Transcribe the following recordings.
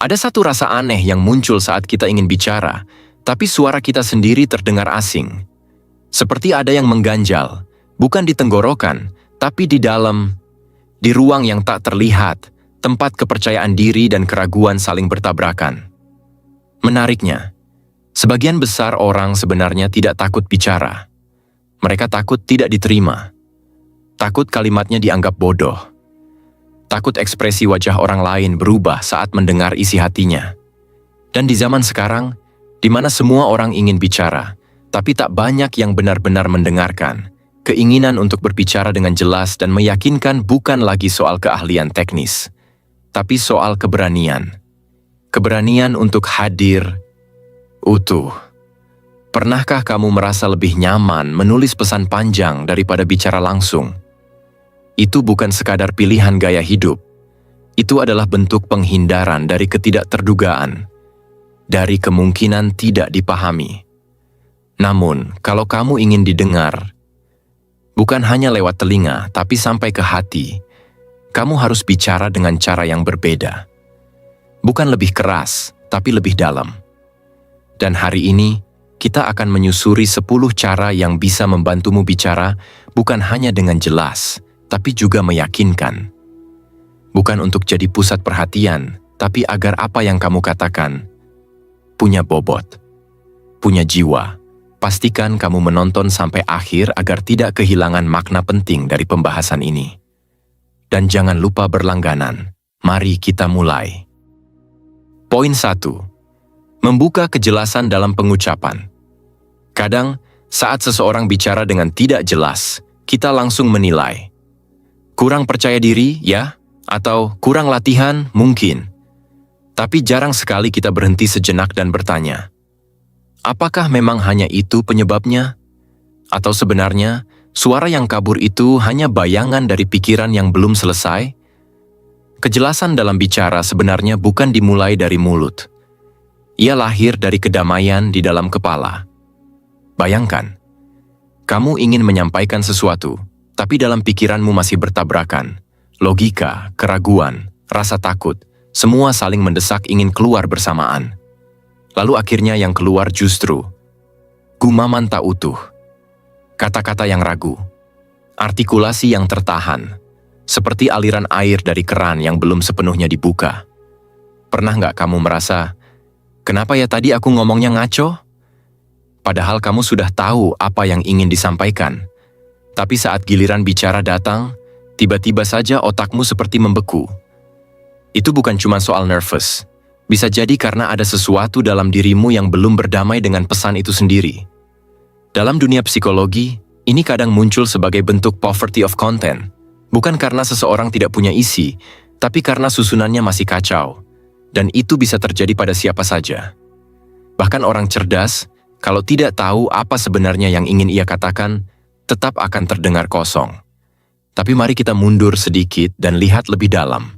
Ada satu rasa aneh yang muncul saat kita ingin bicara, tapi suara kita sendiri terdengar asing. Seperti ada yang mengganjal, bukan di tenggorokan, tapi di dalam, di ruang yang tak terlihat, tempat kepercayaan diri dan keraguan saling bertabrakan. Menariknya, sebagian besar orang sebenarnya tidak takut bicara. Mereka takut tidak diterima. Takut kalimatnya dianggap bodoh. Takut ekspresi wajah orang lain berubah saat mendengar isi hatinya. Dan di zaman sekarang, di mana semua orang ingin bicara, tapi tak banyak yang benar-benar mendengarkan, keinginan untuk berbicara dengan jelas dan meyakinkan bukan lagi soal keahlian teknis, tapi soal keberanian. Keberanian untuk hadir utuh. Pernahkah kamu merasa lebih nyaman menulis pesan panjang daripada bicara langsung? Itu bukan sekadar pilihan gaya hidup. Itu adalah bentuk penghindaran dari ketidakterdugaan, dari kemungkinan tidak dipahami. Namun, kalau kamu ingin didengar, bukan hanya lewat telinga, tapi sampai ke hati, kamu harus bicara dengan cara yang berbeda. Bukan lebih keras, tapi lebih dalam. Dan hari ini, kita akan menyusuri 10 cara yang bisa membantumu bicara bukan hanya dengan jelas, tapi juga meyakinkan. Bukan untuk jadi pusat perhatian, tapi agar apa yang kamu katakan punya bobot, punya jiwa. Pastikan kamu menonton sampai akhir agar tidak kehilangan makna penting dari pembahasan ini. Dan jangan lupa berlangganan. Mari kita mulai. Poin 1. Membuka kejelasan dalam pengucapan. Kadang, saat seseorang bicara dengan tidak jelas, kita langsung menilai. Kurang percaya diri, ya? Atau kurang latihan, mungkin. Tapi jarang sekali kita berhenti sejenak dan bertanya, apakah memang hanya itu penyebabnya? Atau sebenarnya, suara yang kabur itu hanya bayangan dari pikiran yang belum selesai? Kejelasan dalam bicara sebenarnya bukan dimulai dari mulut. Ia lahir dari kedamaian di dalam kepala. Bayangkan, kamu ingin menyampaikan sesuatu, tapi dalam pikiranmu masih bertabrakan. Logika, keraguan, rasa takut, semua saling mendesak ingin keluar bersamaan. Lalu akhirnya yang keluar justru gumaman tak utuh, kata-kata yang ragu, artikulasi yang tertahan, seperti aliran air dari keran yang belum sepenuhnya dibuka. Pernah nggak kamu merasa, kenapa ya tadi aku ngomongnya ngaco? Padahal kamu sudah tahu apa yang ingin disampaikan. Tapi saat giliran bicara datang, tiba-tiba saja otakmu seperti membeku. Itu bukan cuma soal nervous. Bisa jadi karena ada sesuatu dalam dirimu yang belum berdamai dengan pesan itu sendiri. Dalam dunia psikologi, ini kadang muncul sebagai bentuk poverty of content. Bukan karena seseorang tidak punya isi, tapi karena susunannya masih kacau. Dan itu bisa terjadi pada siapa saja. Bahkan orang cerdas, kalau tidak tahu apa sebenarnya yang ingin ia katakan, tetap akan terdengar kosong. Tapi mari kita mundur sedikit dan lihat lebih dalam.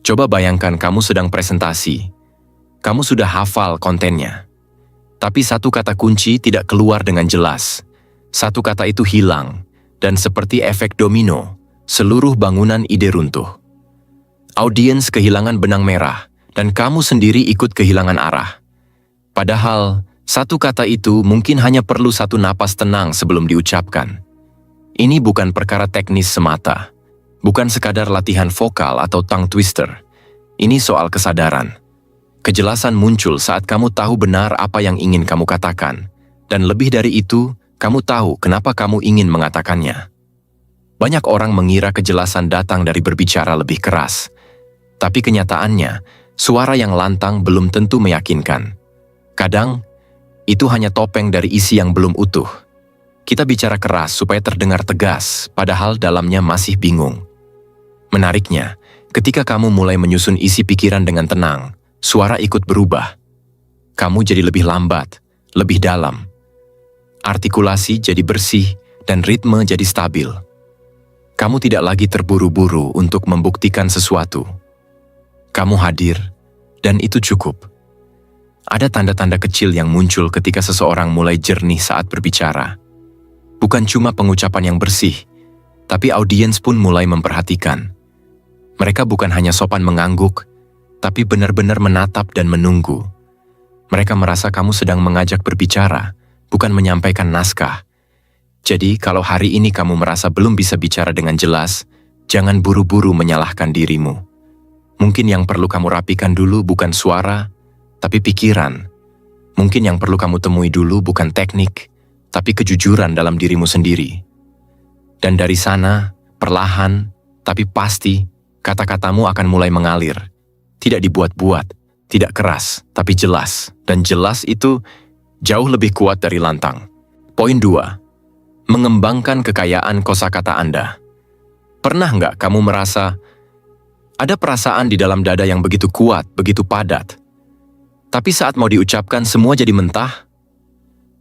Coba bayangkan kamu sedang presentasi. Kamu sudah hafal kontennya. Tapi satu kata kunci tidak keluar dengan jelas. Satu kata itu hilang, dan seperti efek domino, seluruh bangunan ide runtuh. Audiens kehilangan benang merah, dan kamu sendiri ikut kehilangan arah. Padahal, satu kata itu mungkin hanya perlu satu napas tenang sebelum diucapkan. Ini bukan perkara teknis semata. Bukan sekadar latihan vokal atau tongue twister. Ini soal kesadaran. Kejelasan muncul saat kamu tahu benar apa yang ingin kamu katakan. Dan lebih dari itu, kamu tahu kenapa kamu ingin mengatakannya. Banyak orang mengira kejelasan datang dari berbicara lebih keras. Tapi kenyataannya, suara yang lantang belum tentu meyakinkan. Kadang, itu hanya topeng dari isi yang belum utuh. Kita bicara keras supaya terdengar tegas, padahal dalamnya masih bingung. Menariknya, ketika kamu mulai menyusun isi pikiran dengan tenang, suara ikut berubah. Kamu jadi lebih lambat, lebih dalam. Artikulasi jadi bersih, dan ritme jadi stabil. Kamu tidak lagi terburu-buru untuk membuktikan sesuatu. Kamu hadir, dan itu cukup. Ada tanda-tanda kecil yang muncul ketika seseorang mulai jernih saat berbicara. Bukan cuma pengucapan yang bersih, tapi audiens pun mulai memperhatikan. Mereka bukan hanya sopan mengangguk, tapi benar-benar menatap dan menunggu. Mereka merasa kamu sedang mengajak berbicara, bukan menyampaikan naskah. Jadi, kalau hari ini kamu merasa belum bisa bicara dengan jelas, jangan buru-buru menyalahkan dirimu. Mungkin yang perlu kamu rapikan dulu bukan suara, tapi pikiran. Mungkin yang perlu kamu temui dulu bukan teknik, tapi kejujuran dalam dirimu sendiri. Dan dari sana, perlahan, tapi pasti, kata-katamu akan mulai mengalir. Tidak dibuat-buat, tidak keras, tapi jelas. Dan jelas itu jauh lebih kuat dari lantang. Poin 2. Mengembangkan kekayaan kosakata Anda. Pernah nggak kamu merasa ada perasaan di dalam dada yang begitu kuat, begitu padat, tapi saat mau diucapkan semua jadi mentah?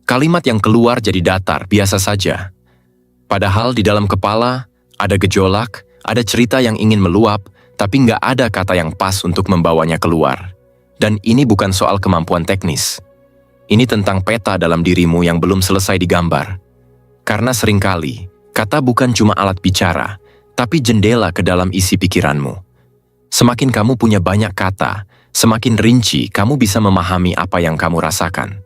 Kalimat yang keluar jadi datar, biasa saja. Padahal di dalam kepala ada gejolak, ada cerita yang ingin meluap, tapi nggak ada kata yang pas untuk membawanya keluar. Dan ini bukan soal kemampuan teknis. Ini tentang peta dalam dirimu yang belum selesai digambar. Karena seringkali, kata bukan cuma alat bicara, tapi jendela ke dalam isi pikiranmu. Semakin kamu punya banyak kata, semakin rinci kamu bisa memahami apa yang kamu rasakan.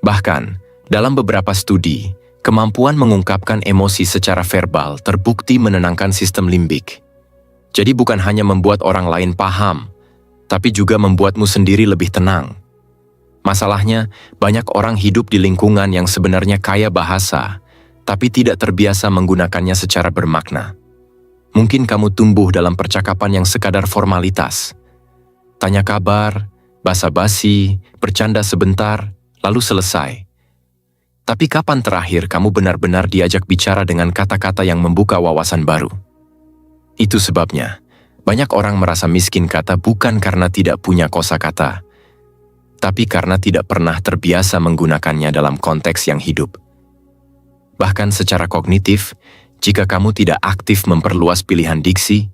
Bahkan, dalam beberapa studi, kemampuan mengungkapkan emosi secara verbal terbukti menenangkan sistem limbik. Jadi bukan hanya membuat orang lain paham, tapi juga membuatmu sendiri lebih tenang. Masalahnya, banyak orang hidup di lingkungan yang sebenarnya kaya bahasa, tapi tidak terbiasa menggunakannya secara bermakna. Mungkin kamu tumbuh dalam percakapan yang sekadar formalitas. Tanya kabar, basa-basi, bercanda sebentar, lalu selesai. Tapi kapan terakhir kamu benar-benar diajak bicara dengan kata-kata yang membuka wawasan baru? Itu sebabnya, banyak orang merasa miskin kata bukan karena tidak punya kosakata, tapi karena tidak pernah terbiasa menggunakannya dalam konteks yang hidup. Bahkan secara kognitif, jika kamu tidak aktif memperluas pilihan diksi,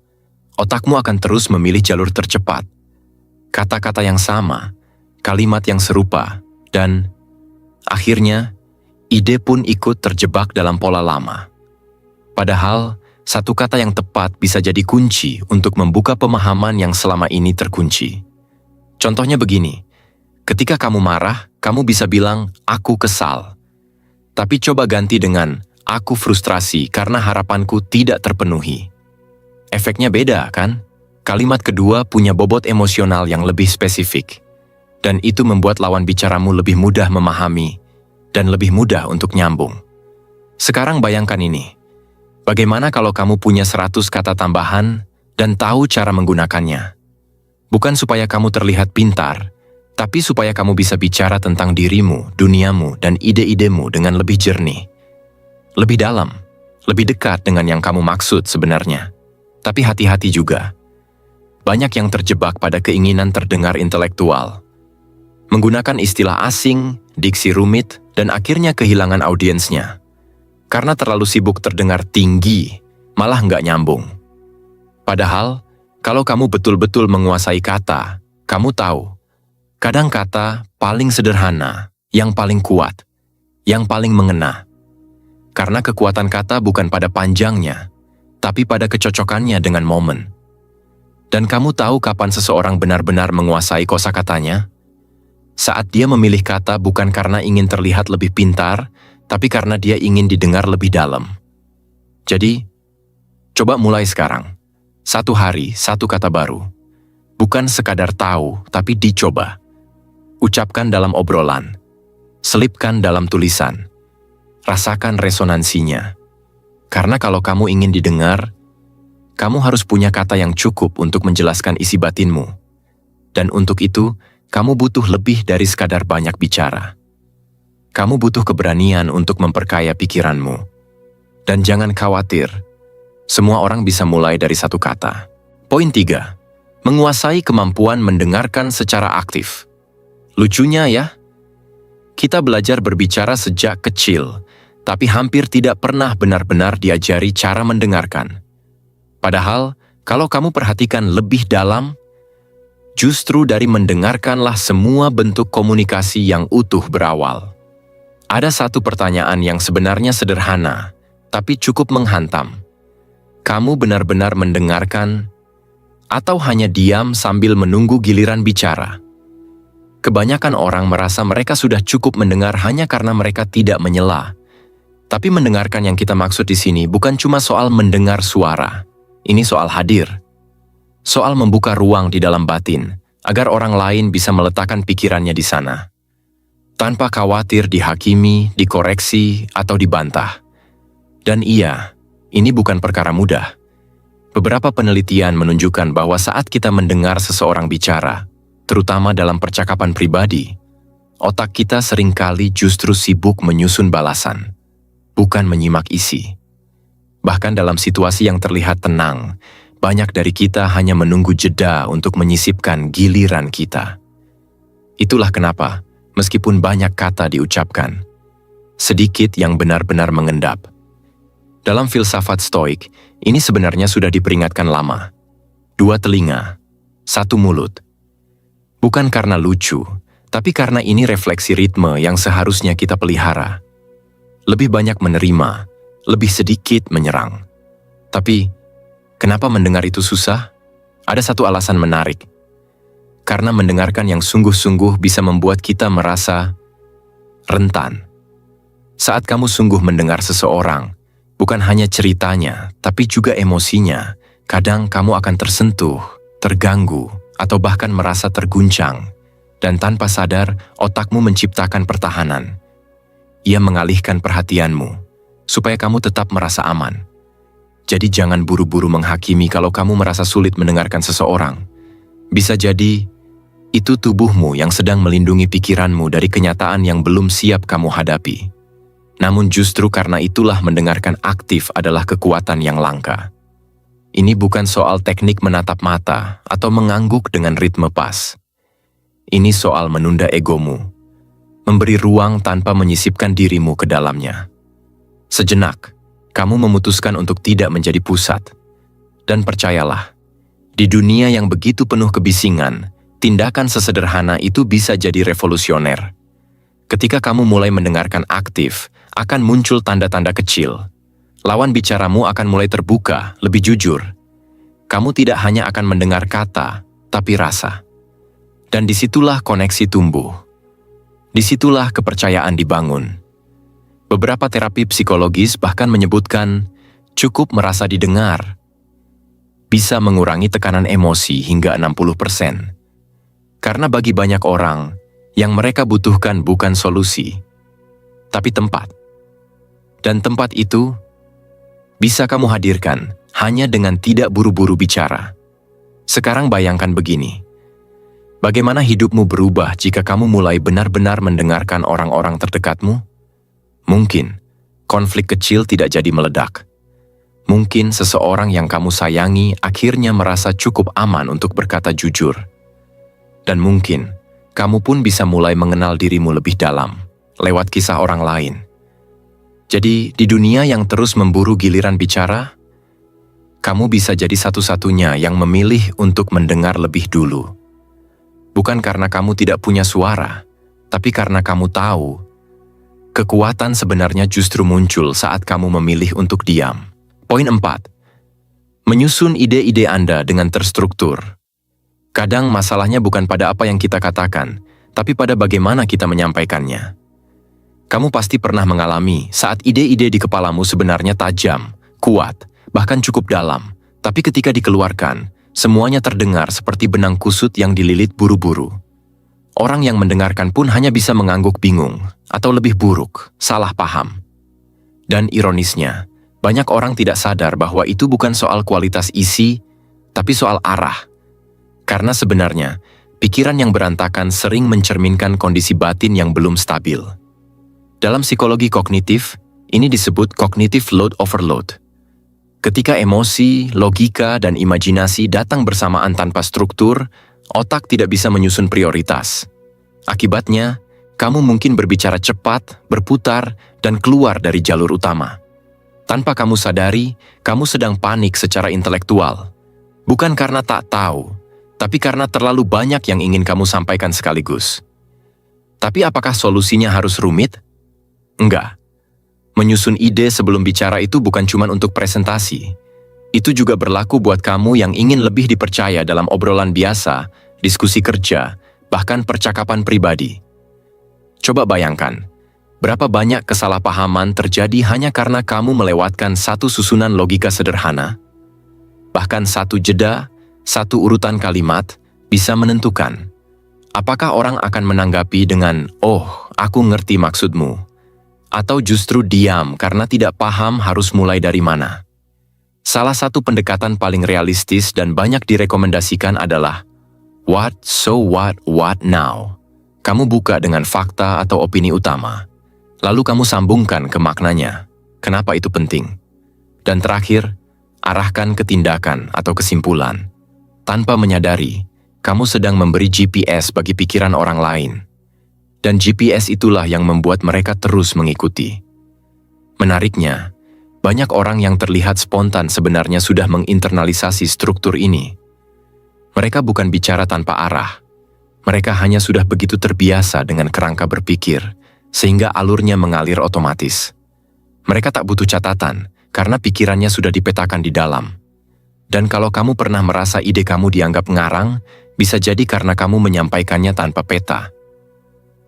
otakmu akan terus memilih jalur tercepat. Kata-kata yang sama, kalimat yang serupa, dan akhirnya, ide pun ikut terjebak dalam pola lama. Padahal, satu kata yang tepat bisa jadi kunci untuk membuka pemahaman yang selama ini terkunci. Contohnya begini, ketika kamu marah, kamu bisa bilang, "Aku kesal." Tapi coba ganti dengan, "Aku frustrasi karena harapanku tidak terpenuhi." Efeknya beda, kan? Kalimat kedua punya bobot emosional yang lebih spesifik. Dan itu membuat lawan bicaramu lebih mudah memahami dan lebih mudah untuk nyambung. Sekarang bayangkan ini. Bagaimana kalau kamu punya 100 kata tambahan dan tahu cara menggunakannya? Bukan supaya kamu terlihat pintar, tapi supaya kamu bisa bicara tentang dirimu, duniamu, dan ide-idemu dengan lebih jernih. Lebih dalam, lebih dekat dengan yang kamu maksud sebenarnya. Tapi hati-hati juga. Banyak yang terjebak pada keinginan terdengar intelektual. Menggunakan istilah asing, diksi rumit, dan akhirnya kehilangan audiensnya. Karena terlalu sibuk terdengar tinggi, malah nggak nyambung. Padahal, kalau kamu betul-betul menguasai kata, kamu tahu, kadang kata paling sederhana, yang paling kuat, yang paling mengena. Karena kekuatan kata bukan pada panjangnya, tapi pada kecocokannya dengan momen. Dan kamu tahu kapan seseorang benar-benar menguasai kosakatanya? Saat dia memilih kata bukan karena ingin terlihat lebih pintar, tapi karena dia ingin didengar lebih dalam. Jadi, coba mulai sekarang. 1 hari, 1 kata baru. Bukan sekadar tahu, tapi dicoba. Ucapkan dalam obrolan. Selipkan dalam tulisan. Rasakan resonansinya. Karena kalau kamu ingin didengar, kamu harus punya kata yang cukup untuk menjelaskan isi batinmu. Dan untuk itu, kamu butuh lebih dari sekadar banyak bicara. Kamu butuh keberanian untuk memperkaya pikiranmu. Dan jangan khawatir, semua orang bisa mulai dari 1 kata. Poin 3. Menguasai kemampuan mendengarkan secara aktif. Lucunya ya, kita belajar berbicara sejak kecil, tapi hampir tidak pernah benar-benar diajari cara mendengarkan. Padahal, kalau kamu perhatikan lebih dalam, justru dari mendengarkanlah semua bentuk komunikasi yang utuh berawal. Ada satu pertanyaan yang sebenarnya sederhana, tapi cukup menghantam. Kamu benar-benar mendengarkan Atau hanya diam sambil menunggu giliran bicara? Kebanyakan orang merasa mereka sudah cukup mendengar hanya karena mereka tidak menyela. Tapi mendengarkan yang kita maksud di sini bukan cuma soal mendengar suara. Ini soal hadir. Soal membuka ruang di dalam batin, agar orang lain bisa meletakkan pikirannya di sana. Tanpa khawatir dihakimi, dikoreksi, atau dibantah. Dan iya, ini bukan perkara mudah. Beberapa penelitian menunjukkan bahwa saat kita mendengar seseorang bicara, terutama dalam percakapan pribadi, otak kita seringkali justru sibuk menyusun balasan, bukan menyimak isi. Bahkan dalam situasi yang terlihat tenang, banyak dari kita hanya menunggu jeda untuk menyisipkan giliran kita. Itulah kenapa, meskipun banyak kata diucapkan, sedikit yang benar-benar mengendap. Dalam filsafat Stoik, ini sebenarnya sudah diperingatkan lama. 2 telinga, 1 mulut. Bukan karena lucu, tapi karena ini refleksi ritme yang seharusnya kita pelihara. Lebih banyak menerima, lebih sedikit menyerang. Tapi, kenapa mendengar itu susah? Ada satu alasan menarik. Karena mendengarkan yang sungguh-sungguh bisa membuat kita merasa rentan. Saat kamu sungguh mendengar seseorang, bukan hanya ceritanya, tapi juga emosinya, kadang kamu akan tersentuh, terganggu, atau bahkan merasa terguncang. Dan tanpa sadar, otakmu menciptakan pertahanan. Ia mengalihkan perhatianmu, supaya kamu tetap merasa aman. Jadi jangan buru-buru menghakimi kalau kamu merasa sulit mendengarkan seseorang. Bisa jadi, itu tubuhmu yang sedang melindungi pikiranmu dari kenyataan yang belum siap kamu hadapi. Namun justru karena itulah mendengarkan aktif adalah kekuatan yang langka. Ini bukan soal teknik menatap mata atau mengangguk dengan ritme pas. Ini soal menunda egomu, memberi ruang tanpa menyisipkan dirimu ke dalamnya. Sejenak, kamu memutuskan untuk tidak menjadi pusat. Dan percayalah, di dunia yang begitu penuh kebisingan, tindakan sesederhana itu bisa jadi revolusioner. Ketika kamu mulai mendengarkan aktif, akan muncul tanda-tanda kecil. Lawan bicaramu akan mulai terbuka, lebih jujur. Kamu tidak hanya akan mendengar kata, tapi rasa. Dan disitulah koneksi tumbuh. Disitulah kepercayaan dibangun. Beberapa terapi psikologis bahkan menyebutkan, cukup merasa didengar bisa mengurangi tekanan emosi hingga 60%. Karena bagi banyak orang, yang mereka butuhkan bukan solusi, tapi tempat. Dan tempat itu bisa kamu hadirkan hanya dengan tidak buru-buru bicara. Sekarang bayangkan begini. Bagaimana hidupmu berubah jika kamu mulai benar-benar mendengarkan orang-orang terdekatmu? Mungkin konflik kecil tidak jadi meledak. Mungkin seseorang yang kamu sayangi akhirnya merasa cukup aman untuk berkata jujur. Dan mungkin kamu pun bisa mulai mengenal dirimu lebih dalam, lewat kisah orang lain. Jadi, di dunia yang terus memburu giliran bicara, kamu bisa jadi satu-satunya yang memilih untuk mendengar lebih dulu. Bukan karena kamu tidak punya suara, tapi karena kamu tahu, kekuatan sebenarnya justru muncul saat kamu memilih untuk diam. Poin 4. Menyusun ide-ide Anda dengan terstruktur. Kadang masalahnya bukan pada apa yang kita katakan, tapi pada bagaimana kita menyampaikannya. Kamu pasti pernah mengalami saat ide-ide di kepalamu sebenarnya tajam, kuat, bahkan cukup dalam, tapi ketika dikeluarkan, semuanya terdengar seperti benang kusut yang dililit buru-buru. Orang yang mendengarkan pun hanya bisa mengangguk bingung, atau lebih buruk, salah paham. Dan ironisnya, banyak orang tidak sadar bahwa itu bukan soal kualitas isi, tapi soal arah. Karena sebenarnya, pikiran yang berantakan sering mencerminkan kondisi batin yang belum stabil. Dalam psikologi kognitif, ini disebut cognitive load overload. Ketika emosi, logika, dan imajinasi datang bersamaan tanpa struktur, otak tidak bisa menyusun prioritas. Akibatnya, kamu mungkin berbicara cepat, berputar, dan keluar dari jalur utama. Tanpa kamu sadari, kamu sedang panik secara intelektual. Bukan karena tak tahu, tapi karena terlalu banyak yang ingin kamu sampaikan sekaligus. Tapi apakah solusinya harus rumit? Enggak. Menyusun ide sebelum bicara itu bukan cuma untuk presentasi. Itu juga berlaku buat kamu yang ingin lebih dipercaya dalam obrolan biasa, diskusi kerja, bahkan percakapan pribadi. Coba bayangkan, berapa banyak kesalahpahaman terjadi hanya karena kamu melewatkan satu susunan logika sederhana? Bahkan satu jeda, satu urutan kalimat bisa menentukan apakah orang akan menanggapi dengan, "Oh, aku ngerti maksudmu," atau justru diam karena tidak paham harus mulai dari mana. Salah satu pendekatan paling realistis dan banyak direkomendasikan adalah what, so what now? Kamu buka dengan fakta atau opini utama, lalu kamu sambungkan ke maknanya. Kenapa itu penting? Dan terakhir, arahkan ke tindakan atau kesimpulan. Tanpa menyadari, kamu sedang memberi GPS bagi pikiran orang lain. Dan GPS itulah yang membuat mereka terus mengikuti. Menariknya, banyak orang yang terlihat spontan sebenarnya sudah menginternalisasi struktur ini. Mereka bukan bicara tanpa arah. Mereka hanya sudah begitu terbiasa dengan kerangka berpikir, sehingga alurnya mengalir otomatis. Mereka tak butuh catatan, karena pikirannya sudah dipetakan di dalam. Dan kalau kamu pernah merasa ide kamu dianggap ngarang, bisa jadi karena kamu menyampaikannya tanpa peta.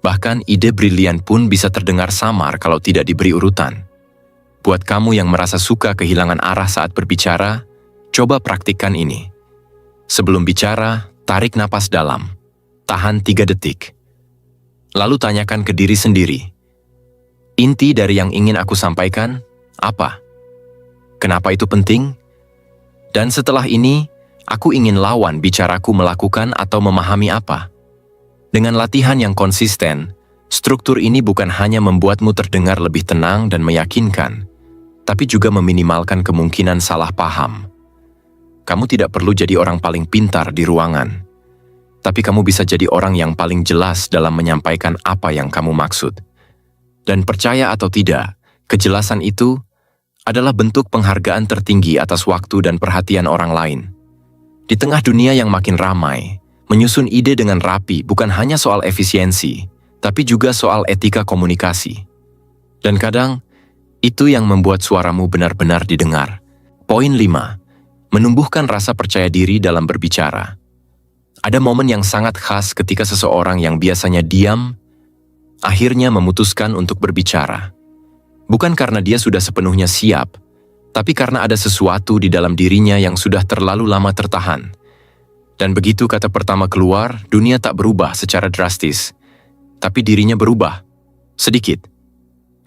Bahkan ide brilian pun bisa terdengar samar kalau tidak diberi urutan. Buat kamu yang merasa suka kehilangan arah saat berbicara, coba praktikkan ini. Sebelum bicara, tarik napas dalam. Tahan 3 detik. Lalu tanyakan ke diri sendiri. Inti dari yang ingin aku sampaikan, apa? Kenapa itu penting? Dan setelah ini, aku ingin lawan bicaraku melakukan atau memahami apa. Dengan latihan yang konsisten, struktur ini bukan hanya membuatmu terdengar lebih tenang dan meyakinkan, tapi juga meminimalkan kemungkinan salah paham. Kamu tidak perlu jadi orang paling pintar di ruangan, tapi kamu bisa jadi orang yang paling jelas dalam menyampaikan apa yang kamu maksud. Dan percaya atau tidak, kejelasan itu adalah bentuk penghargaan tertinggi atas waktu dan perhatian orang lain. Di tengah dunia yang makin ramai, menyusun ide dengan rapi bukan hanya soal efisiensi, tapi juga soal etika komunikasi. Dan kadang, itu yang membuat suaramu benar-benar didengar. Poin 5. Menumbuhkan rasa percaya diri dalam berbicara. Ada momen yang sangat khas ketika seseorang yang biasanya diam, akhirnya memutuskan untuk berbicara. Bukan karena dia sudah sepenuhnya siap, tapi karena ada sesuatu di dalam dirinya yang sudah terlalu lama tertahan. Dan begitu kata pertama keluar, dunia tak berubah secara drastis, tapi dirinya berubah. Sedikit.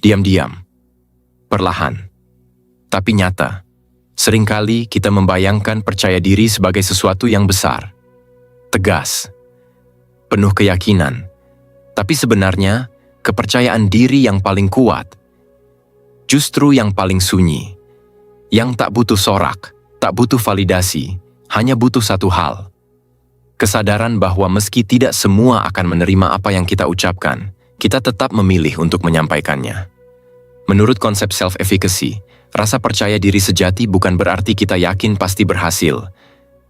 Diam-diam. Perlahan. Tapi nyata. Seringkali kita membayangkan percaya diri sebagai sesuatu yang besar. Tegas. Penuh keyakinan. Tapi sebenarnya, kepercayaan diri yang paling kuat justru yang paling sunyi. Yang tak butuh sorak, tak butuh validasi, hanya butuh satu hal. Kesadaran bahwa meski tidak semua akan menerima apa yang kita ucapkan, kita tetap memilih untuk menyampaikannya. Menurut konsep self-efficacy, rasa percaya diri sejati bukan berarti kita yakin pasti berhasil,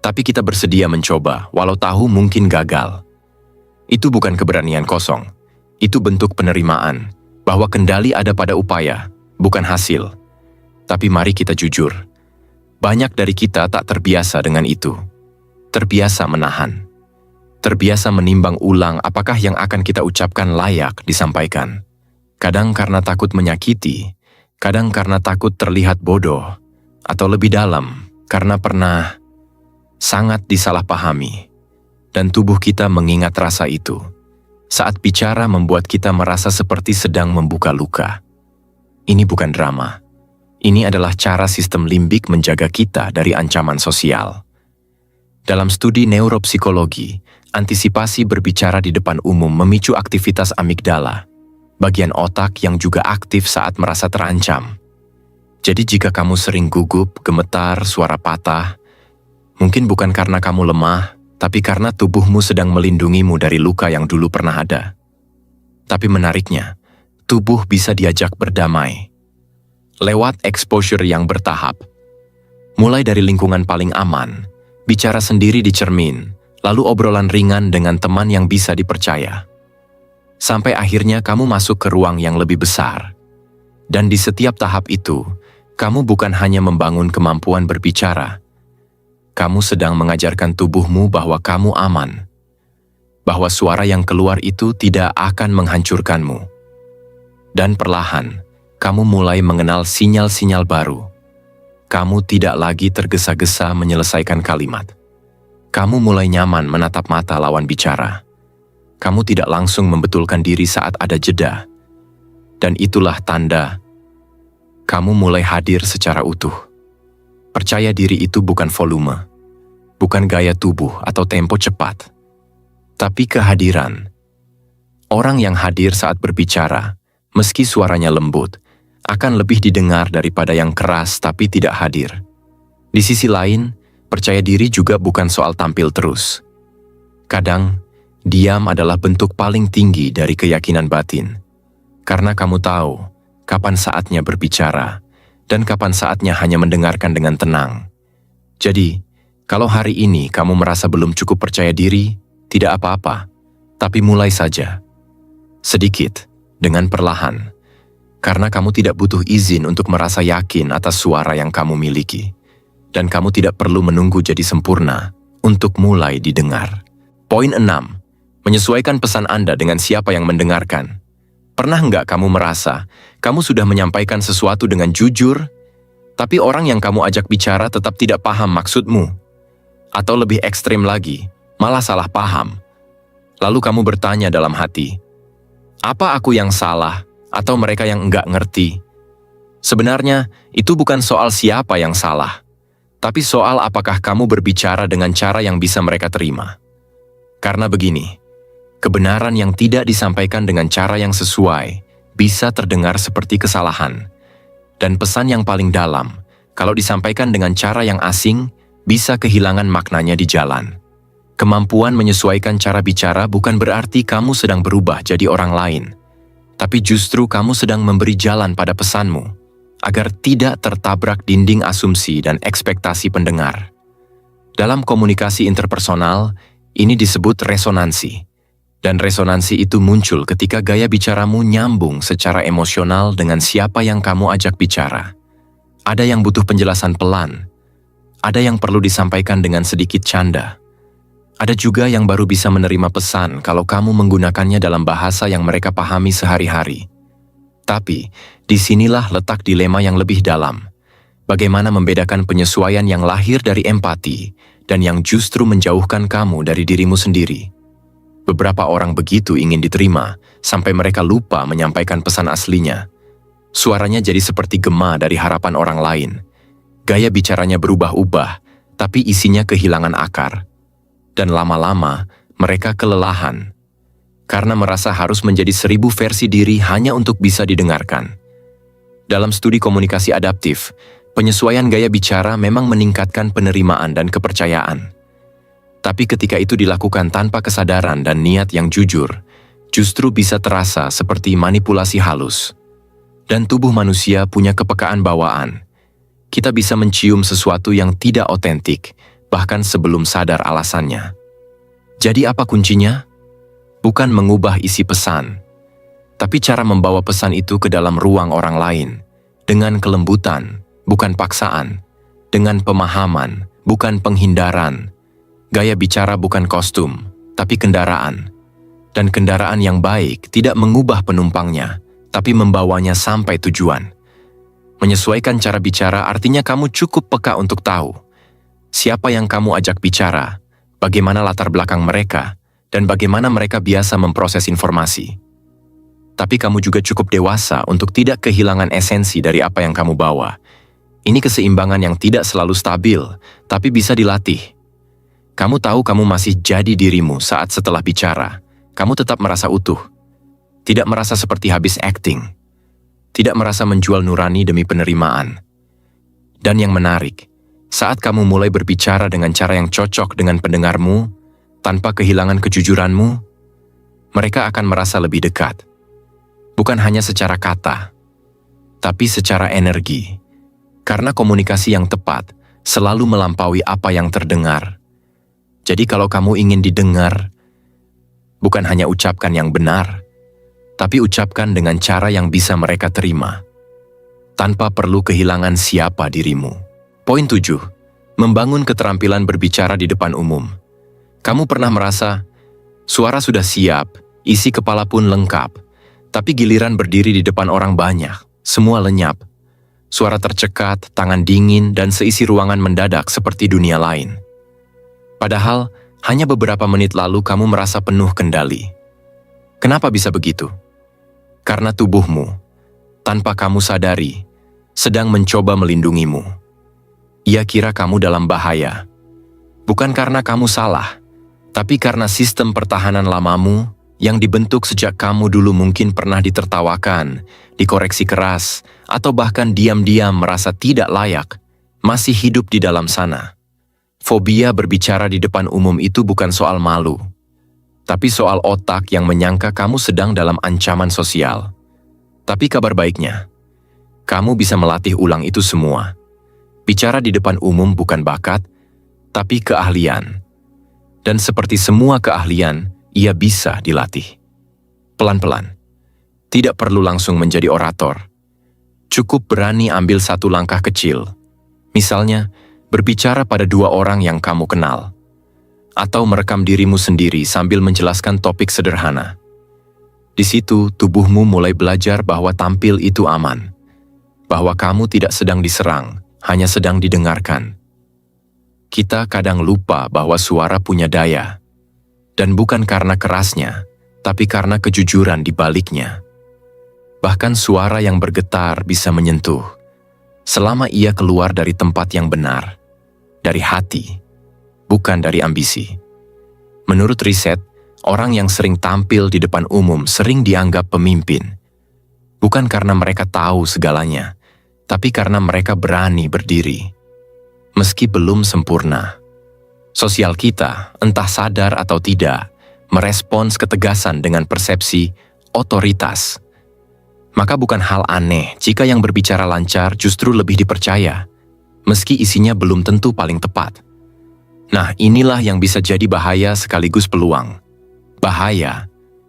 tapi kita bersedia mencoba walau tahu mungkin gagal. Itu bukan keberanian kosong, itu bentuk penerimaan, bahwa kendali ada pada upaya, bukan hasil. Tapi mari kita jujur, banyak dari kita tak terbiasa dengan itu. Terbiasa menahan, terbiasa menimbang ulang apakah yang akan kita ucapkan layak disampaikan. Kadang karena takut menyakiti, kadang karena takut terlihat bodoh, atau lebih dalam, karena pernah sangat disalahpahami. Dan tubuh kita mengingat rasa itu. Saat bicara membuat kita merasa seperti sedang membuka luka. Ini bukan drama. Ini adalah cara sistem limbik menjaga kita dari ancaman sosial. Dalam studi neuropsikologi, antisipasi berbicara di depan umum memicu aktivitas amigdala, bagian otak yang juga aktif saat merasa terancam. Jadi jika kamu sering gugup, gemetar, suara patah, mungkin bukan karena kamu lemah, tapi karena tubuhmu sedang melindungimu dari luka yang dulu pernah ada. Tapi menariknya, tubuh bisa diajak berdamai. Lewat exposure yang bertahap. Mulai dari lingkungan paling aman, bicara sendiri di cermin, lalu obrolan ringan dengan teman yang bisa dipercaya. Sampai akhirnya kamu masuk ke ruang yang lebih besar. Dan di setiap tahap itu, Kamu bukan hanya membangun kemampuan berbicara, kamu sedang mengajarkan tubuhmu bahwa kamu aman, bahwa suara yang keluar itu tidak akan menghancurkanmu. Dan perlahan, kamu mulai mengenal sinyal-sinyal baru. Kamu tidak lagi tergesa-gesa menyelesaikan kalimat. Kamu mulai nyaman menatap mata lawan bicara. Kamu tidak langsung membetulkan diri saat ada jeda. Dan itulah tanda kamu mulai hadir secara utuh. Percaya diri itu bukan volume, bukan gaya tubuh atau tempo cepat, tapi kehadiran. Orang yang hadir saat berbicara, meski suaranya lembut, akan lebih didengar daripada yang keras tapi tidak hadir. Di sisi lain, percaya diri juga bukan soal tampil terus. Kadang, diam adalah bentuk paling tinggi dari keyakinan batin. Karena kamu tahu kapan saatnya berbicara dan kapan saatnya hanya mendengarkan dengan tenang. Jadi, kalau hari ini kamu merasa belum cukup percaya diri, tidak apa-apa, tapi mulai saja. Sedikit, dengan perlahan. Karena kamu tidak butuh izin untuk merasa yakin atas suara yang kamu miliki. Dan kamu tidak perlu menunggu jadi sempurna untuk mulai didengar. Poin 6. Menyesuaikan pesan Anda dengan siapa yang mendengarkan. Pernah nggak kamu merasa kamu sudah menyampaikan sesuatu dengan jujur, tapi orang yang kamu ajak bicara tetap tidak paham maksudmu? Atau lebih ekstrim lagi, malah salah paham. Lalu kamu bertanya dalam hati, apa aku yang salah atau mereka yang enggak ngerti? Sebenarnya, itu bukan soal siapa yang salah, tapi soal apakah kamu berbicara dengan cara yang bisa mereka terima. Karena begini, kebenaran yang tidak disampaikan dengan cara yang sesuai bisa terdengar seperti kesalahan. Dan pesan yang paling dalam, kalau disampaikan dengan cara yang asing, bisa kehilangan maknanya di jalan. Kemampuan menyesuaikan cara bicara bukan berarti kamu sedang berubah jadi orang lain, tapi justru kamu sedang memberi jalan pada pesanmu, agar tidak tertabrak dinding asumsi dan ekspektasi pendengar. Dalam komunikasi interpersonal, ini disebut resonansi. Dan resonansi itu muncul ketika gaya bicaramu nyambung secara emosional dengan siapa yang kamu ajak bicara. Ada yang butuh penjelasan pelan, ada yang perlu disampaikan dengan sedikit canda. Ada juga yang baru bisa menerima pesan kalau kamu menggunakannya dalam bahasa yang mereka pahami sehari-hari. Tapi, disinilah letak dilema yang lebih dalam. Bagaimana membedakan penyesuaian yang lahir dari empati dan yang justru menjauhkan kamu dari dirimu sendiri. Beberapa orang begitu ingin diterima, sampai mereka lupa menyampaikan pesan aslinya. Suaranya jadi seperti gema dari harapan orang lain. Gaya bicaranya berubah-ubah, tapi isinya kehilangan akar. Dan lama-lama, mereka kelelahan. Karena merasa harus menjadi 1000 versi diri hanya untuk bisa didengarkan. Dalam studi komunikasi adaptif, penyesuaian gaya bicara memang meningkatkan penerimaan dan kepercayaan. Tapi ketika itu dilakukan tanpa kesadaran dan niat yang jujur, justru bisa terasa seperti manipulasi halus. Dan tubuh manusia punya kepekaan bawaan. Kita bisa mencium sesuatu yang tidak otentik, bahkan sebelum sadar alasannya. Jadi apa kuncinya? Bukan mengubah isi pesan, tapi cara membawa pesan itu ke dalam ruang orang lain, dengan kelembutan, bukan paksaan, dengan pemahaman, bukan penghindaran. Gaya bicara bukan kostum, tapi kendaraan. Dan kendaraan yang baik tidak mengubah penumpangnya, tapi membawanya sampai tujuan. Menyesuaikan cara bicara artinya kamu cukup peka untuk tahu siapa yang kamu ajak bicara, bagaimana latar belakang mereka, dan bagaimana mereka biasa memproses informasi. Tapi kamu juga cukup dewasa untuk tidak kehilangan esensi dari apa yang kamu bawa. Ini keseimbangan yang tidak selalu stabil, tapi bisa dilatih. Kamu tahu kamu masih jadi dirimu saat setelah bicara. Kamu tetap merasa utuh. Tidak merasa seperti habis acting. Tidak merasa menjual nurani demi penerimaan. Dan yang menarik, saat kamu mulai berbicara dengan cara yang cocok dengan pendengarmu, tanpa kehilangan kejujuranmu, mereka akan merasa lebih dekat. Bukan hanya secara kata, tapi secara energi. Karena komunikasi yang tepat selalu melampaui apa yang terdengar. Jadi kalau kamu ingin didengar, bukan hanya ucapkan yang benar, tapi ucapkan dengan cara yang bisa mereka terima. tanpa perlu kehilangan siapa dirimu. Poin 7. Membangun keterampilan berbicara di depan umum. Kamu pernah merasa, suara sudah siap, isi kepala pun lengkap, tapi giliran berdiri di depan orang banyak, semua lenyap. Suara tercekat, tangan dingin, dan seisi ruangan mendadak seperti dunia lain. Padahal, hanya beberapa menit lalu kamu merasa penuh kendali. Kenapa bisa begitu? Karena tubuhmu, tanpa kamu sadari, sedang mencoba melindungimu. Ia kira kamu dalam bahaya. Bukan karena kamu salah, tapi karena sistem pertahanan lamamu yang dibentuk sejak kamu dulu mungkin pernah ditertawakan, dikoreksi keras, atau bahkan diam-diam merasa tidak layak, masih hidup di dalam sana. Fobia berbicara di depan umum itu bukan soal malu, tapi soal otak yang menyangka kamu sedang dalam ancaman sosial. Tapi kabar baiknya, kamu bisa melatih ulang itu semua. Bicara di depan umum bukan bakat, tapi keahlian. Dan seperti semua keahlian, ia bisa dilatih. Pelan-pelan. Tidak perlu langsung menjadi orator. Cukup berani ambil satu langkah kecil. Misalnya, berbicara pada 2 orang yang kamu kenal. Atau merekam dirimu sendiri sambil menjelaskan topik sederhana. Di situ, tubuhmu mulai belajar bahwa tampil itu aman. Bahwa kamu tidak sedang diserang, hanya sedang didengarkan. Kita kadang lupa bahwa suara punya daya. Dan bukan karena kerasnya, tapi karena kejujuran di baliknya. Bahkan suara yang bergetar bisa menyentuh, selama ia keluar dari tempat yang benar, dari hati, bukan dari ambisi. Menurut riset, orang yang sering tampil di depan umum sering dianggap pemimpin. Bukan karena mereka tahu segalanya, tapi karena mereka berani berdiri. Meski belum sempurna. Sosial kita, entah sadar atau tidak, merespons ketegasan dengan persepsi otoritas. Maka bukan hal aneh jika yang berbicara lancar justru lebih dipercaya, meski isinya belum tentu paling tepat. Nah, inilah yang bisa jadi bahaya sekaligus peluang. Bahaya,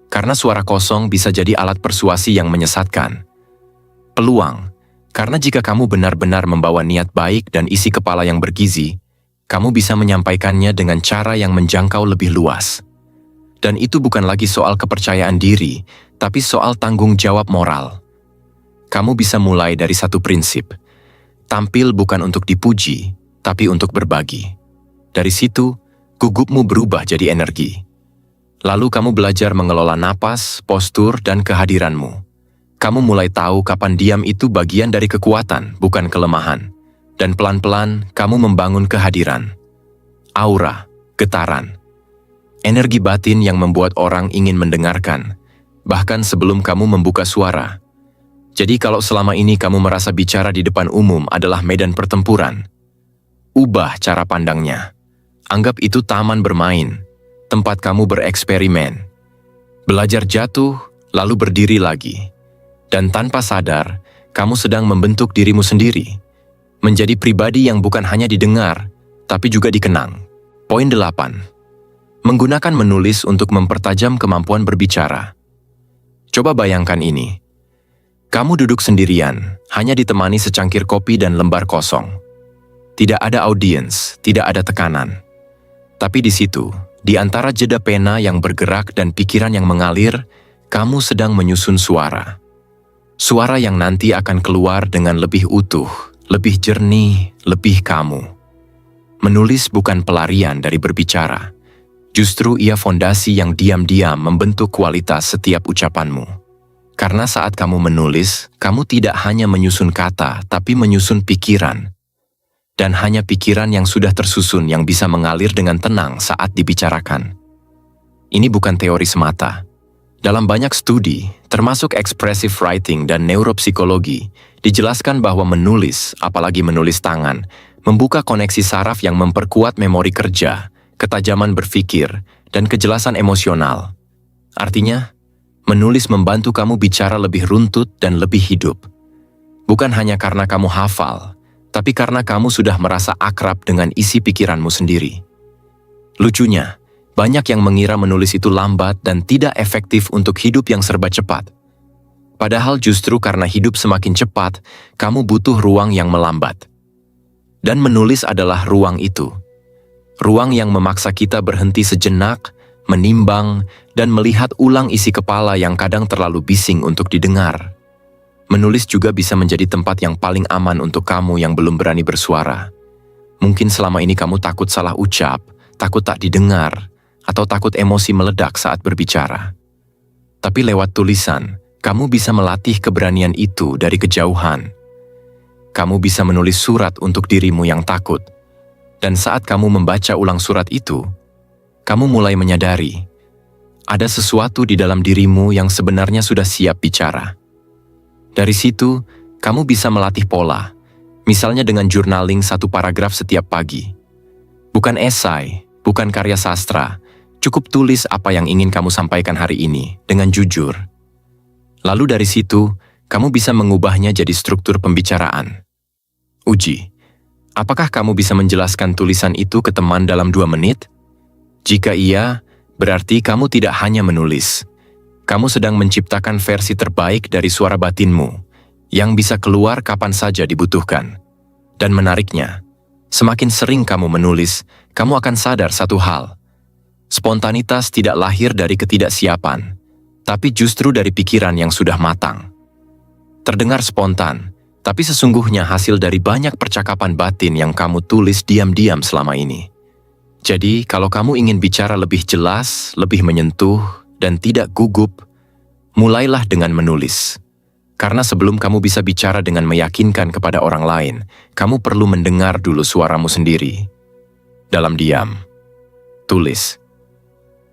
karena suara kosong bisa jadi alat persuasi yang menyesatkan. Peluang, karena jika kamu benar-benar membawa niat baik dan isi kepala yang bergizi, kamu bisa menyampaikannya dengan cara yang menjangkau lebih luas. Dan itu bukan lagi soal kepercayaan diri, tapi soal tanggung jawab moral. Kamu bisa mulai dari satu prinsip. Tampil bukan untuk dipuji, tapi untuk berbagi. Dari situ, gugupmu berubah jadi energi. Lalu kamu belajar mengelola napas, postur, dan kehadiranmu. Kamu mulai tahu kapan diam itu bagian dari kekuatan, bukan kelemahan. Dan pelan-pelan, kamu membangun kehadiran. Aura, getaran. Energi batin yang membuat orang ingin mendengarkan, bahkan sebelum kamu membuka suara. Jadi kalau selama ini kamu merasa bicara di depan umum adalah medan pertempuran, ubah cara pandangnya. Anggap itu taman bermain, tempat kamu bereksperimen. Belajar jatuh, lalu berdiri lagi. Dan tanpa sadar, kamu sedang membentuk dirimu sendiri. Menjadi pribadi yang bukan hanya didengar, tapi juga dikenang. Poin 8. Menggunakan menulis untuk mempertajam kemampuan berbicara. Coba bayangkan ini. Kamu duduk sendirian, hanya ditemani secangkir kopi dan lembar kosong. Tidak ada audiens, tidak ada tekanan. Tapi di situ, di antara jeda pena yang bergerak dan pikiran yang mengalir, kamu sedang menyusun suara. Suara yang nanti akan keluar dengan lebih utuh, lebih jernih, lebih kamu. Menulis bukan pelarian dari berbicara. Justru ia fondasi yang diam-diam membentuk kualitas setiap ucapanmu. Karena saat kamu menulis, kamu tidak hanya menyusun kata, tapi menyusun pikiran. Dan hanya pikiran yang sudah tersusun yang bisa mengalir dengan tenang saat dibicarakan. Ini bukan teori semata. Dalam banyak studi, termasuk expressive writing dan neuropsikologi, dijelaskan bahwa menulis, apalagi menulis tangan, membuka koneksi saraf yang memperkuat memori kerja, ketajaman berpikir, dan kejelasan emosional. Artinya, menulis membantu kamu bicara lebih runtut dan lebih hidup. Bukan hanya karena kamu hafal, tapi karena kamu sudah merasa akrab dengan isi pikiranmu sendiri. Lucunya, banyak yang mengira menulis itu lambat dan tidak efektif untuk hidup yang serba cepat. Padahal justru karena hidup semakin cepat, kamu butuh ruang yang melambat. Dan menulis adalah ruang itu. Ruang yang memaksa kita berhenti sejenak, menimbang, dan melihat ulang isi kepala yang kadang terlalu bising untuk didengar. Menulis juga bisa menjadi tempat yang paling aman untuk kamu yang belum berani bersuara. Mungkin selama ini kamu takut salah ucap, takut tak didengar, atau takut emosi meledak saat berbicara. Tapi lewat tulisan, kamu bisa melatih keberanian itu dari kejauhan. Kamu bisa menulis surat untuk dirimu yang takut. Dan saat kamu membaca ulang surat itu, kamu mulai menyadari, ada sesuatu di dalam dirimu yang sebenarnya sudah siap bicara. Dari situ, kamu bisa melatih pola, misalnya dengan journaling 1 paragraf setiap pagi. Bukan esai, bukan karya sastra, cukup tulis apa yang ingin kamu sampaikan hari ini dengan jujur. Lalu dari situ, kamu bisa mengubahnya jadi struktur pembicaraan. Uji, apakah kamu bisa menjelaskan tulisan itu ke teman dalam 2 menit? Jika iya, berarti kamu tidak hanya menulis. Kamu sedang menciptakan versi terbaik dari suara batinmu, yang bisa keluar kapan saja dibutuhkan. Dan menariknya, semakin sering kamu menulis, kamu akan sadar satu hal. Spontanitas tidak lahir dari ketidaksiapan, tapi justru dari pikiran yang sudah matang. Terdengar spontan, tapi sesungguhnya hasil dari banyak percakapan batin yang kamu tulis diam-diam selama ini. Jadi, kalau kamu ingin bicara lebih jelas, lebih menyentuh, dan tidak gugup, mulailah dengan menulis. Karena sebelum kamu bisa bicara dengan meyakinkan kepada orang lain, kamu perlu mendengar dulu suaramu sendiri. Dalam diam, tulis.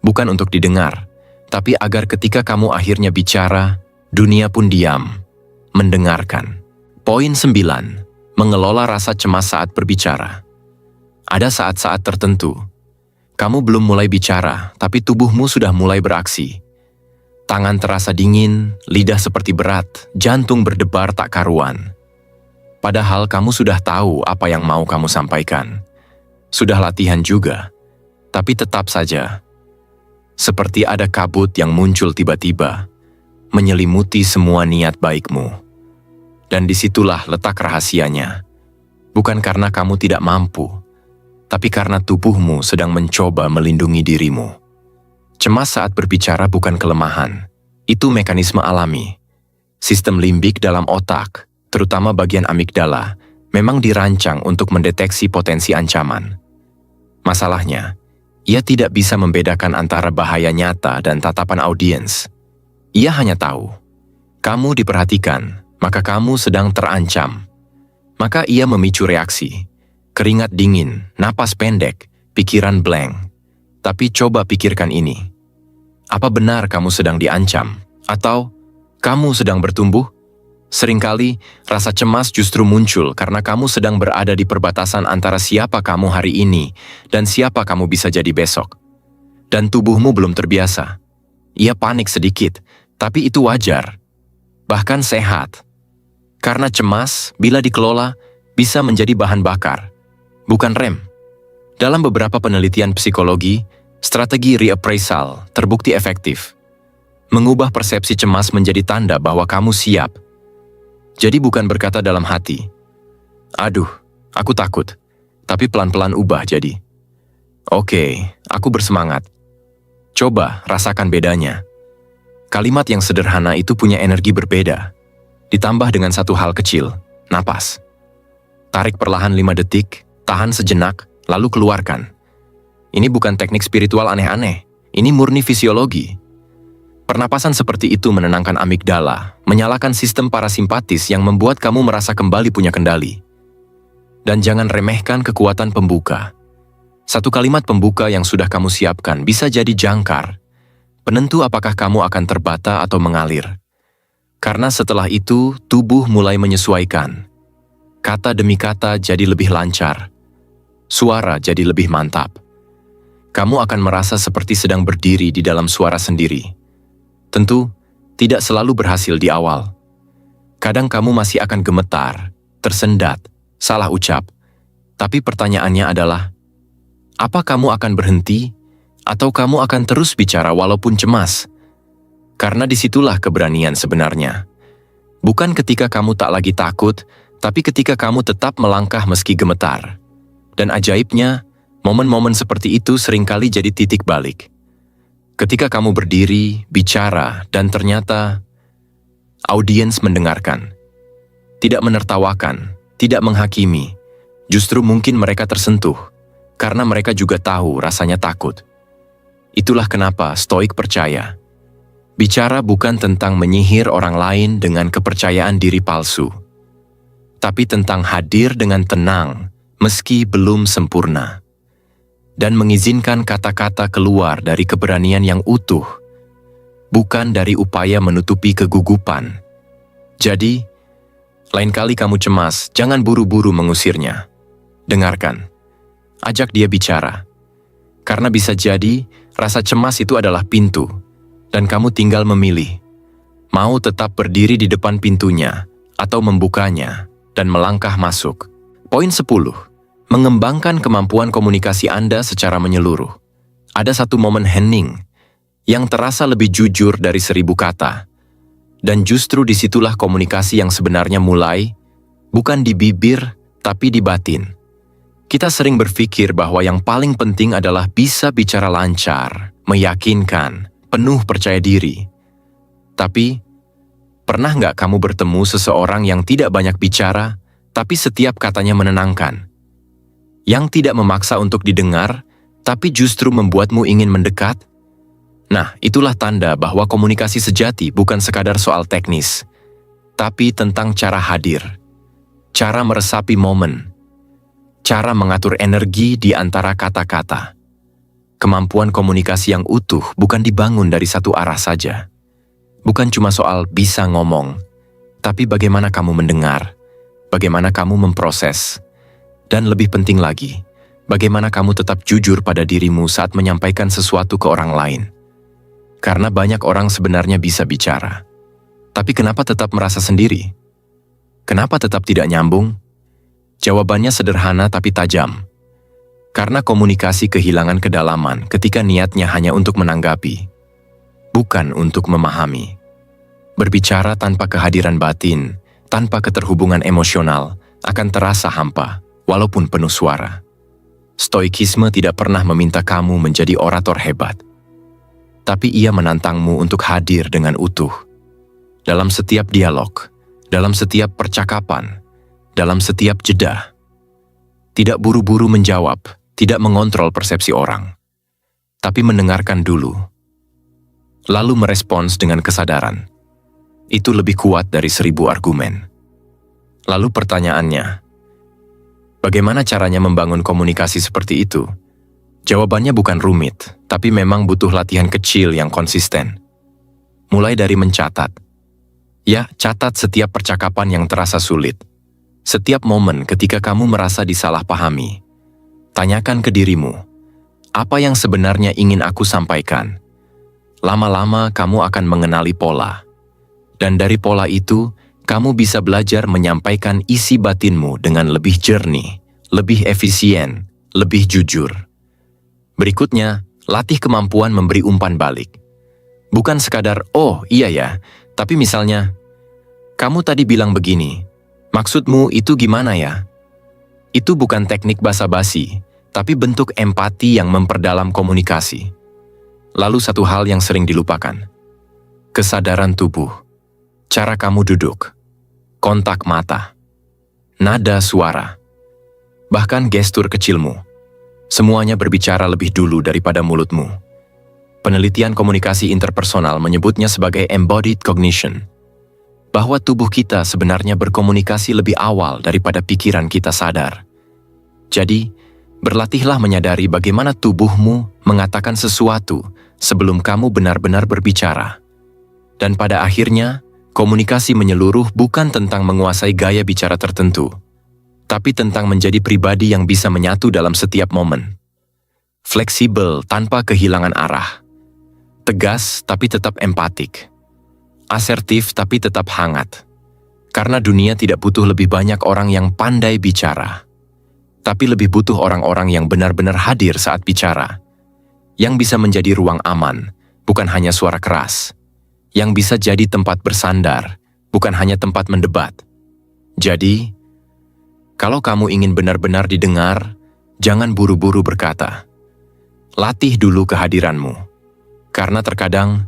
Bukan untuk didengar, tapi agar ketika kamu akhirnya bicara, dunia pun diam, mendengarkan. Poin 9. Mengelola rasa cemas saat berbicara. Ada saat-saat tertentu, kamu belum mulai bicara, tapi tubuhmu sudah mulai beraksi. Tangan terasa dingin, lidah seperti berat, jantung berdebar tak karuan. Padahal kamu sudah tahu apa yang mau kamu sampaikan. Sudah latihan juga, tapi tetap saja. Seperti ada kabut yang muncul tiba-tiba, menyelimuti semua niat baikmu. Dan disitulah letak rahasianya. Bukan karena kamu tidak mampu, tapi karena tubuhmu sedang mencoba melindungi dirimu. Cemas saat berbicara bukan kelemahan, itu mekanisme alami. Sistem limbik dalam otak, terutama bagian amigdala, memang dirancang untuk mendeteksi potensi ancaman. Masalahnya, ia tidak bisa membedakan antara bahaya nyata dan tatapan audiens. Ia hanya tahu, kamu diperhatikan, maka kamu sedang terancam. Maka ia memicu reaksi, keringat dingin, napas pendek, pikiran blank. Tapi coba pikirkan ini. Apa benar kamu sedang diancam? Atau kamu sedang bertumbuh? Seringkali, rasa cemas justru muncul karena kamu sedang berada di perbatasan antara siapa kamu hari ini dan siapa kamu bisa jadi besok. Dan tubuhmu belum terbiasa. Ia panik sedikit, tapi itu wajar. Bahkan sehat. Karena cemas, bila dikelola, bisa menjadi bahan bakar, bukan rem. Dalam beberapa penelitian psikologi, strategi reappraisal terbukti efektif. Mengubah persepsi cemas menjadi tanda bahwa kamu siap. Jadi bukan berkata dalam hati, "Aduh, aku takut," tapi pelan-pelan ubah jadi, "Oke, aku bersemangat." Coba rasakan bedanya. Kalimat yang sederhana itu punya energi berbeda. Ditambah dengan satu hal kecil, napas. Tarik perlahan 5 detik, tahan sejenak, lalu keluarkan. Ini bukan teknik spiritual aneh-aneh, ini murni fisiologi. Pernapasan seperti itu menenangkan amigdala, menyalakan sistem parasimpatis yang membuat kamu merasa kembali punya kendali. Dan jangan remehkan kekuatan pembuka. Satu kalimat pembuka yang sudah kamu siapkan bisa jadi jangkar, penentu apakah kamu akan terbata atau mengalir. Karena setelah itu, tubuh mulai menyesuaikan. Kata demi kata jadi lebih lancar. Suara jadi lebih mantap. Kamu akan merasa seperti sedang berdiri di dalam suara sendiri. Tentu, tidak selalu berhasil di awal. Kadang kamu masih akan gemetar, tersendat, salah ucap. Tapi pertanyaannya adalah, apa kamu akan berhenti, atau kamu akan terus bicara walaupun cemas? Karena disitulah keberanian sebenarnya. Bukan ketika kamu tak lagi takut, tapi ketika kamu tetap melangkah meski gemetar. Dan ajaibnya, momen-momen seperti itu seringkali jadi titik balik. Ketika kamu berdiri, bicara, dan ternyata audiens mendengarkan. Tidak menertawakan, tidak menghakimi. Justru mungkin mereka tersentuh, karena mereka juga tahu rasanya takut. Itulah kenapa Stoik percaya. Bicara bukan tentang menyihir orang lain dengan kepercayaan diri palsu, tapi tentang hadir dengan tenang meski belum sempurna, dan mengizinkan kata-kata keluar dari keberanian yang utuh, bukan dari upaya menutupi kegugupan. Jadi, lain kali kamu cemas, jangan buru-buru mengusirnya. Dengarkan, ajak dia bicara, karena bisa jadi rasa cemas itu adalah pintu, dan kamu tinggal memilih, mau tetap berdiri di depan pintunya, atau membukanya, dan melangkah masuk. Poin 10. Mengembangkan kemampuan komunikasi Anda secara menyeluruh. Ada satu momen hening, yang terasa lebih jujur dari 1000 kata. Dan justru disitulah komunikasi yang sebenarnya mulai, bukan di bibir, tapi di batin. Kita sering berpikir bahwa yang paling penting adalah bisa bicara lancar, meyakinkan, penuh percaya diri. Tapi, pernah nggak kamu bertemu seseorang yang tidak banyak bicara, tapi setiap katanya menenangkan? Yang tidak memaksa untuk didengar, tapi justru membuatmu ingin mendekat? Nah, itulah tanda bahwa komunikasi sejati bukan sekadar soal teknis, tapi tentang cara hadir, cara meresapi momen, cara mengatur energi di antara kata-kata. Kemampuan komunikasi yang utuh bukan dibangun dari satu arah saja. Bukan cuma soal bisa ngomong, tapi bagaimana kamu mendengar, bagaimana kamu memproses, dan lebih penting lagi, bagaimana kamu tetap jujur pada dirimu saat menyampaikan sesuatu ke orang lain. Karena banyak orang sebenarnya bisa bicara. Tapi kenapa tetap merasa sendiri? Kenapa tetap tidak nyambung? Jawabannya sederhana tapi tajam. Karena komunikasi kehilangan kedalaman ketika niatnya hanya untuk menanggapi, bukan untuk memahami. Berbicara tanpa kehadiran batin, tanpa keterhubungan emosional, akan terasa hampa, walaupun penuh suara. Stoikisme tidak pernah meminta kamu menjadi orator hebat, tapi ia menantangmu untuk hadir dengan utuh. Dalam setiap dialog, dalam setiap percakapan, dalam setiap jeda. Tidak buru-buru menjawab, tidak mengontrol persepsi orang, tapi mendengarkan dulu, lalu merespons dengan kesadaran. Itu lebih kuat dari 1000 argumen. Lalu pertanyaannya, bagaimana caranya membangun komunikasi seperti itu? Jawabannya bukan rumit, tapi memang butuh latihan kecil yang konsisten. Mulai dari mencatat. Ya, catat setiap percakapan yang terasa sulit. Setiap momen ketika kamu merasa disalahpahami. Tanyakan ke dirimu, apa yang sebenarnya ingin aku sampaikan? Lama-lama kamu akan mengenali pola. Dan dari pola itu, kamu bisa belajar menyampaikan isi batinmu dengan lebih jernih, lebih efisien, lebih jujur. Berikutnya, latih kemampuan memberi umpan balik. Bukan sekadar, oh iya ya, tapi misalnya, kamu tadi bilang begini, maksudmu itu gimana ya? Itu bukan teknik basa-basi, tapi bentuk empati yang memperdalam komunikasi. Lalu satu hal yang sering dilupakan. Kesadaran tubuh. Cara kamu duduk. Kontak mata. Nada suara. Bahkan gestur kecilmu. Semuanya berbicara lebih dulu daripada mulutmu. Penelitian komunikasi interpersonal menyebutnya sebagai embodied cognition. Bahwa tubuh kita sebenarnya berkomunikasi lebih awal daripada pikiran kita sadar. Jadi, berlatihlah menyadari bagaimana tubuhmu mengatakan sesuatu sebelum kamu benar-benar berbicara. Dan pada akhirnya, komunikasi menyeluruh bukan tentang menguasai gaya bicara tertentu, tapi tentang menjadi pribadi yang bisa menyatu dalam setiap momen. Fleksibel tanpa kehilangan arah. Tegas tapi tetap empatik. Asertif tapi tetap hangat. Karena dunia tidak butuh lebih banyak orang yang pandai bicara, tapi lebih butuh orang-orang yang benar-benar hadir saat bicara, yang bisa menjadi ruang aman, bukan hanya suara keras, yang bisa jadi tempat bersandar, bukan hanya tempat mendebat. Jadi, kalau kamu ingin benar-benar didengar, jangan buru-buru berkata. Latih dulu kehadiranmu, karena terkadang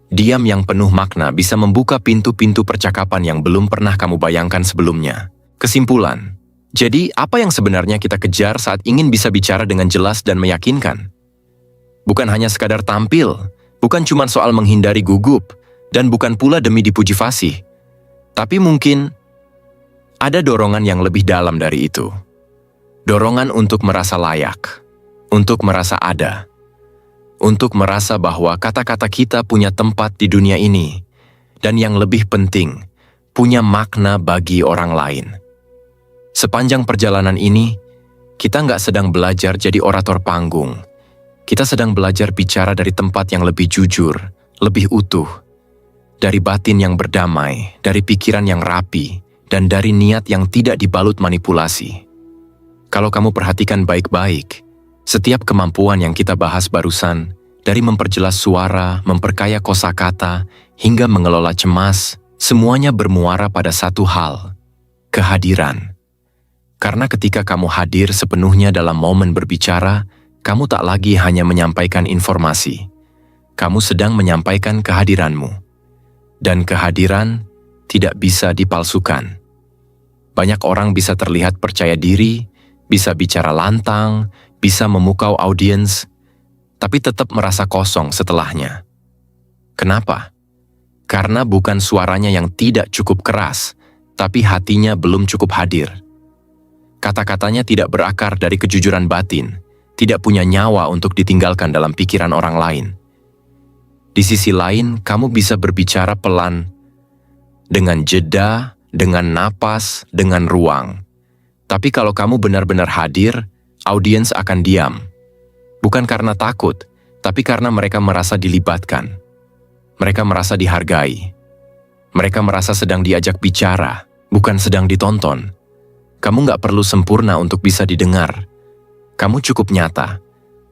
diam yang penuh makna bisa membuka pintu-pintu percakapan yang belum pernah kamu bayangkan sebelumnya. Kesimpulan, jadi apa yang sebenarnya kita kejar saat ingin bisa bicara dengan jelas dan meyakinkan? Bukan hanya sekadar tampil, bukan cuma soal menghindari gugup, dan bukan pula demi dipuji fasih. Tapi mungkin ada dorongan yang lebih dalam dari itu. Dorongan untuk merasa layak, untuk merasa ada, untuk merasa bahwa kata-kata kita punya tempat di dunia ini, dan yang lebih penting, punya makna bagi orang lain. Sepanjang perjalanan ini, kita nggak sedang belajar jadi orator panggung. Kita sedang belajar bicara dari tempat yang lebih jujur, lebih utuh, dari batin yang berdamai, dari pikiran yang rapi, dan dari niat yang tidak dibalut manipulasi. Kalau kamu perhatikan baik-baik, setiap kemampuan yang kita bahas barusan, dari memperjelas suara, memperkaya kosakata, hingga mengelola cemas, semuanya bermuara pada satu hal, kehadiran. Karena ketika kamu hadir sepenuhnya dalam momen berbicara, kamu tak lagi hanya menyampaikan informasi. Kamu sedang menyampaikan kehadiranmu. Dan kehadiran tidak bisa dipalsukan. Banyak orang bisa terlihat percaya diri, bisa bicara lantang, bisa memukau audiens, tapi tetap merasa kosong setelahnya. Kenapa? Karena bukan suaranya yang tidak cukup keras, tapi hatinya belum cukup hadir. Kata-katanya tidak berakar dari kejujuran batin, tidak punya nyawa untuk ditinggalkan dalam pikiran orang lain. Di sisi lain, kamu bisa berbicara pelan, dengan jeda, dengan napas, dengan ruang. Tapi kalau kamu benar-benar hadir, audiens akan diam. Bukan karena takut, tapi karena mereka merasa dilibatkan. Mereka merasa dihargai. Mereka merasa sedang diajak bicara, bukan sedang ditonton. Kamu nggak perlu sempurna untuk bisa didengar. Kamu cukup nyata.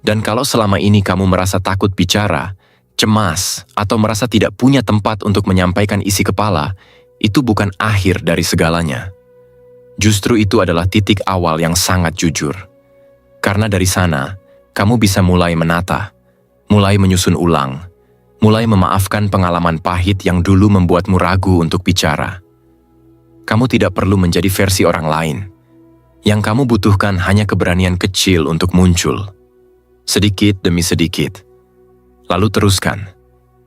Dan kalau selama ini kamu merasa takut bicara, cemas, atau merasa tidak punya tempat untuk menyampaikan isi kepala, itu bukan akhir dari segalanya. Justru itu adalah titik awal yang sangat jujur. Karena dari sana, kamu bisa mulai menata, mulai menyusun ulang, mulai memaafkan pengalaman pahit yang dulu membuatmu ragu untuk bicara. Kamu tidak perlu menjadi versi orang lain. Yang kamu butuhkan hanya keberanian kecil untuk muncul. Sedikit demi sedikit. Lalu teruskan.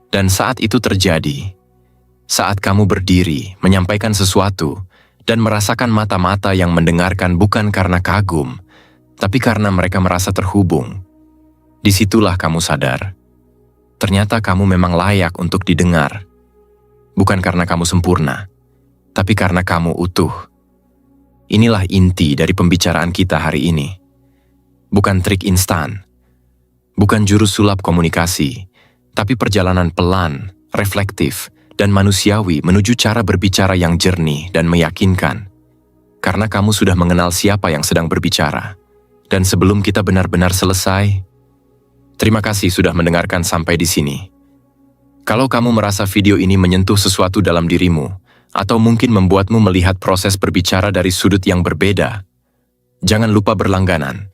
Dan saat itu terjadi, saat kamu berdiri, menyampaikan sesuatu, dan merasakan mata-mata yang mendengarkan bukan karena kagum, tapi karena mereka merasa terhubung, disitulah kamu sadar. Ternyata kamu memang layak untuk didengar. Bukan karena kamu sempurna, tapi karena kamu utuh. Inilah inti dari pembicaraan kita hari ini. Bukan trik instan, bukan jurus sulap komunikasi, tapi perjalanan pelan, reflektif, dan manusiawi menuju cara berbicara yang jernih dan meyakinkan. Karena kamu sudah mengenal siapa yang sedang berbicara. Dan sebelum kita benar-benar selesai, terima kasih sudah mendengarkan sampai di sini. Kalau kamu merasa video ini menyentuh sesuatu dalam dirimu, atau mungkin membuatmu melihat proses berbicara dari sudut yang berbeda, jangan lupa berlangganan.